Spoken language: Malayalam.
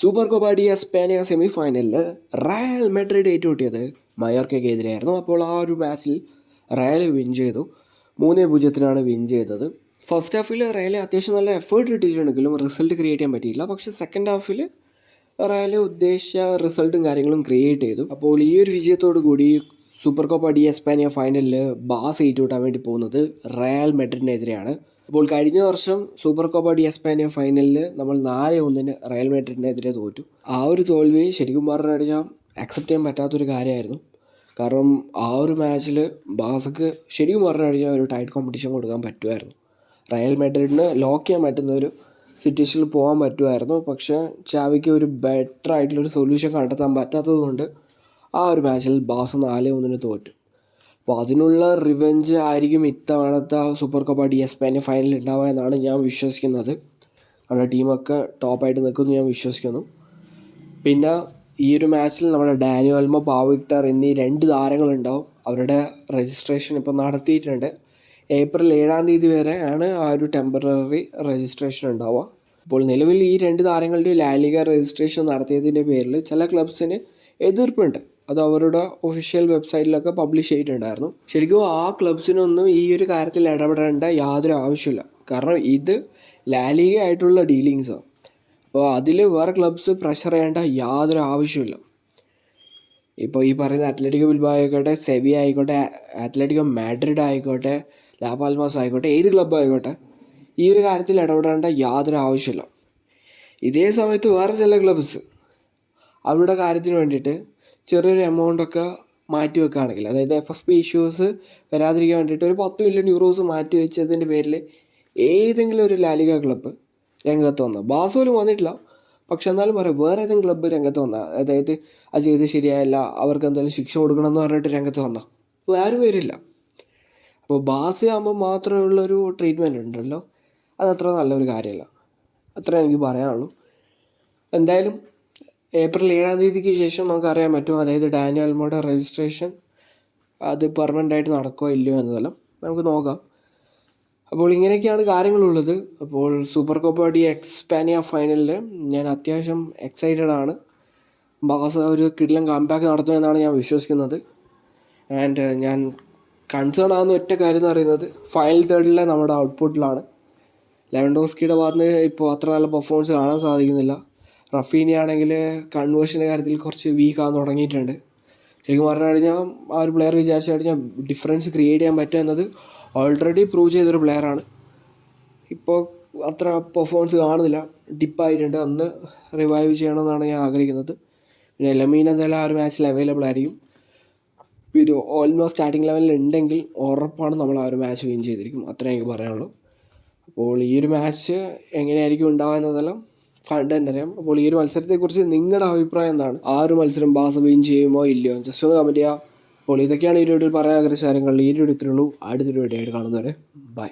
സൂപ്പർ കോപ്പ ഡി എസ്പാനിയ സെമി ഫൈനലിൽ റയൽ മെഡ്രിഡ് ഏറ്റുമുട്ടിയത് മയോർക്കയ്ക്കെതിരെയായിരുന്നു. അപ്പോൾ ആ ഒരു മാച്ചിൽ റയൽ വിൻ ചെയ്തു. 3-0 വിൻ ചെയ്തത്. ഫസ്റ്റ് ഹാഫിൽ റയൽ അത്യാവശ്യം നല്ല എഫേർട്ട് ഇട്ടിട്ടുണ്ടെങ്കിലും റിസൾട്ട് ക്രിയേറ്റ് ചെയ്യാൻ പറ്റിയില്ല. പക്ഷേ സെക്കൻഡ് ഹാഫിൽ റയൽ ഉദ്ദേശിച്ച റിസൾട്ടും കാര്യങ്ങളും ക്രിയേറ്റ് ചെയ്തു. അപ്പോൾ ഈ ഒരു വിജയത്തോടു കൂടി സൂപ്പർ കോപ്പ ഡി എസ്പാനിയ ഫൈനലിൽ ബാസ് ഏറ്റുമുട്ടാൻ വേണ്ടി പോകുന്നത് റയൽ മെഡ്രിഡിനെതിരെയാണ്. അപ്പോൾ കഴിഞ്ഞ വർഷം സൂപ്പർ കോപ്പ ഡി എസ്പാനിയ ഫൈനലിൽ നമ്മൾ 4-1 റയൽ മെഡ്രിഡിനെതിരെ തോറ്റു. ആ ഒരു തോൽവി ശരിക്കും പറഞ്ഞു കഴിഞ്ഞാൽ അക്സെപ്റ്റ് ചെയ്യാൻ പറ്റാത്തൊരു കാര്യമായിരുന്നു. കാരണം ആ ഒരു മാച്ചിൽ ബാസക്ക് ശരിക്കും പറഞ്ഞു കഴിഞ്ഞാൽ ഒരു ടൈറ്റ് കോമ്പറ്റീഷൻ കൊടുക്കാൻ പറ്റുമായിരുന്നു. റയൽ മെഡ്രിഡിന് ലോക്ക് ചെയ്യാൻ പറ്റുന്ന ഒരു സിറ്റുവേഷനിൽ പോകാൻ പറ്റുമായിരുന്നു. പക്ഷേ ചാവിക്ക് ഒരു ബെറ്റർ ആയിട്ടുള്ളൊരു സൊല്യൂഷൻ കണ്ടെത്താൻ പറ്റാത്തത് കൊണ്ട് ആ ഒരു മാച്ചിൽ ബാസ 4-1 തോറ്റു. അപ്പോൾ അതിനുള്ള റിവെഞ്ച് ആയിരിക്കും ഇത്തവണത്തെ സൂപ്പർ കോപ്പ ഡി എസ്പാനിയ ഫൈനലിൽ ഉണ്ടാവുക എന്നാണ് ഞാൻ വിശ്വസിക്കുന്നത്. നമ്മുടെ ടീമൊക്കെ ടോപ്പായിട്ട് നിൽക്കുമെന്ന് ഞാൻ വിശ്വസിക്കുന്നു. പിന്നെ ഈ ഒരു മാച്ചിൽ നമ്മുടെ ഡാനി ഓൾമോ, പാവോ വിക്ടർ എന്നീ 2 താരങ്ങളുണ്ടാവും. അവരുടെ രജിസ്ട്രേഷൻ ഇപ്പോൾ നടത്തിയിട്ടുണ്ട്. ഏപ്രിൽ 7 വരെ ആണ് ആ ഒരു ടെമ്പററി രജിസ്ട്രേഷൻ ഉണ്ടാവുക. അപ്പോൾ നിലവിൽ ഈ 2 താരങ്ങളുടെ ലാലിഗ രജിസ്ട്രേഷൻ നടത്തിയതിൻ്റെ പേരിൽ ചില ക്ലബ്സിന് എതിർപ്പുണ്ട്. അത് അവരുടെ ഒഫീഷ്യൽ വെബ്സൈറ്റിലൊക്കെ പബ്ലിഷ് ചെയ്തിട്ടുണ്ടായിരുന്നു. ശരിക്കും ആ ക്ലബ്സിനൊന്നും ഈ ഒരു കാര്യത്തിൽ ഇടപെടേണ്ട യാതൊരു ആവശ്യമില്ല. കാരണം ഇത് ലാലിഗ ആയിട്ടുള്ള ഡീലിങ്സാണ്. അപ്പോൾ അതിൽ വേറെ ക്ലബ്സ് പ്രഷർ ചെയ്യേണ്ട യാതൊരു ആവശ്യമില്ല. ഇപ്പോൾ ഈ പറയുന്ന അത്ലറ്റിക്കോ ബിൽബാओ ആയിക്കോട്ടെ, സെവിയ ആയിക്കോട്ടെ, അത്ലറ്റിക്കോ മാഡ്രിഡ് ആയിക്കോട്ടെ, ലാ പാൽമാസ് ആയിക്കോട്ടെ, ഏത് ക്ലബ്ബ് ആയിക്കോട്ടെ, ഈ ഒരു കാര്യത്തിൽ ഇടപെടേണ്ട യാതൊരു ആവശ്യമില്ല. ഇതേ സമയത്ത് വേറെ ചില ക്ലബ്സ് അവരുടെ കാര്യത്തിന് വേണ്ടിയിട്ട് ചെറിയൊരു എമൗണ്ടൊക്കെ മാറ്റി വെക്കുകയാണെങ്കിൽ, അതായത് FFP ഇഷ്യൂസ് വരാതിരിക്കാൻ വേണ്ടിയിട്ട് ഒരു 10 മില്യൺ യൂറോസ് മാറ്റി വെച്ചതിൻ്റെ പേരിൽ ഏതെങ്കിലും ഒരു ലാലിഗ ക്ലബ്ബ് രംഗത്ത് വന്ന, ബാസ പോലും വന്നിട്ടില്ല, പക്ഷെ എന്നാലും പറയാം, വേറെ ഏതെങ്കിലും ക്ലബ്ബ് രംഗത്ത് വന്ന, അതായത് അത് ചെയ്ത് ശരിയായില്ല, അവർക്ക് എന്തെങ്കിലും ശിക്ഷ കൊടുക്കണമെന്ന് പറഞ്ഞിട്ട് രംഗത്ത് വന്ന ആരും വരില്ല. അപ്പോൾ ബാസ ആകുമ്പോൾ മാത്രമുള്ളൊരു ട്രീറ്റ്മെൻറ്റ് ഉണ്ടല്ലോ, അതത്ര നല്ലൊരു കാര്യമല്ല. അത്ര എനിക്ക് പറയാനുള്ളൂ. എന്തായാലും ഏപ്രിൽ 7 ശേഷം നമുക്കറിയാൻ പറ്റും, അതായത് ഡാനി ഓൾമോയുടെ രജിസ്ട്രേഷൻ അത് പെർമനൻ്റ് ആയിട്ട് നടക്കുകയോ ഇല്ലയോ എന്നതെല്ലാം നമുക്ക് നോക്കാം. അപ്പോൾ ഇങ്ങനെയൊക്കെയാണ് കാര്യങ്ങളുള്ളത്. അപ്പോൾ സൂപ്പർ കോപ്പ ഡി എസ്പാനിയ ഫൈനലിൽ ഞാൻ അത്യാവശ്യം എക്സൈറ്റഡ് ആണ്. ബാസ ഒരു കിടിലൻ കംബാക്ക് നടത്തുമെന്നാണ് ഞാൻ വിശ്വസിക്കുന്നത്. ആൻഡ് ഞാൻ കൺസേൺ ആകുന്ന ഒറ്റ കാര്യം എന്ന് പറയുന്നത് ഫൈനൽ തേർഡിലെ നമ്മുടെ ഔട്ട്പുട്ടിലാണ്. ലെവൻഡോസ്കിയുടെ ഭാഗത്ത് നിന്ന് ഇപ്പോൾ അത്ര നല്ല പെർഫോമൻസ് കാണാൻ സാധിക്കുന്നില്ല. റഫീനി ആണെങ്കിൽ കൺവേർഷൻ്റെ കാര്യത്തിൽ കുറച്ച് വീക്കാകാൻ തുടങ്ങിയിട്ടുണ്ട്. ശരിക്കും പറഞ്ഞു കഴിഞ്ഞാൽ ആ ഒരു പ്ലെയർ വിചാരിച്ചു കഴിഞ്ഞാൽ ഡിഫറൻസ് ക്രിയേറ്റ് ചെയ്യാൻ പറ്റും എന്നത് ഓൾറെഡി പ്രൂവ് ചെയ്തൊരു പ്ലെയറാണ്. ഇപ്പോൾ അത്ര പെർഫോമൻസ് കാണുന്നില്ല, ഡിപ്പായിട്ടുണ്ട്. അന്ന് റിവൈവ് ചെയ്യണമെന്നാണ് ഞാൻ ആഗ്രഹിക്കുന്നത്. പിന്നെ ലെമീൻ എന്തായാലും ആ ഒരു മാച്ചിൽ അവൈലബിൾ ആയിരിക്കും. ഇത് ഓൾമോസ്റ്റ് സ്റ്റാർട്ടിംഗ് ലെവലിൽ ഉണ്ടെങ്കിൽ ഉറപ്പാണ് നമ്മൾ ആ ഒരു മാച്ച് വിൻ ചെയ്തിരിക്കും. അത്രേ എനിക്ക് പറയാനുള്ളൂ. അപ്പോൾ ഈ ഒരു മാച്ച് എങ്ങനെയായിരിക്കും ഉണ്ടാവുക എന്നതെല്ലാം കണ്ടു തന്നെ അറിയാം. അപ്പോൾ ഈ ഒരു മത്സരത്തെക്കുറിച്ച് നിങ്ങളുടെ അഭിപ്രായം എന്താണ്? ആ ഒരു മത്സരം ബാസ വിൻ ചെയ്യുമോ ഇല്ലയോ? ജസ്റ്റ് ഒന്ന് കമൻറ്റ് ചെയ്യുക. അപ്പോൾ ഇതൊക്കെയാണ് ഈ വീഡിയോയിൽ പറയാൻ ആഗ്രഹിച്ച കാര്യങ്ങൾ. ഈ വീഡിയോ ഇത്രയുള്ളൂ. അടുത്തൊരു വീഡിയോ ആയിട്ട് കാണുന്നവരെ ബൈ.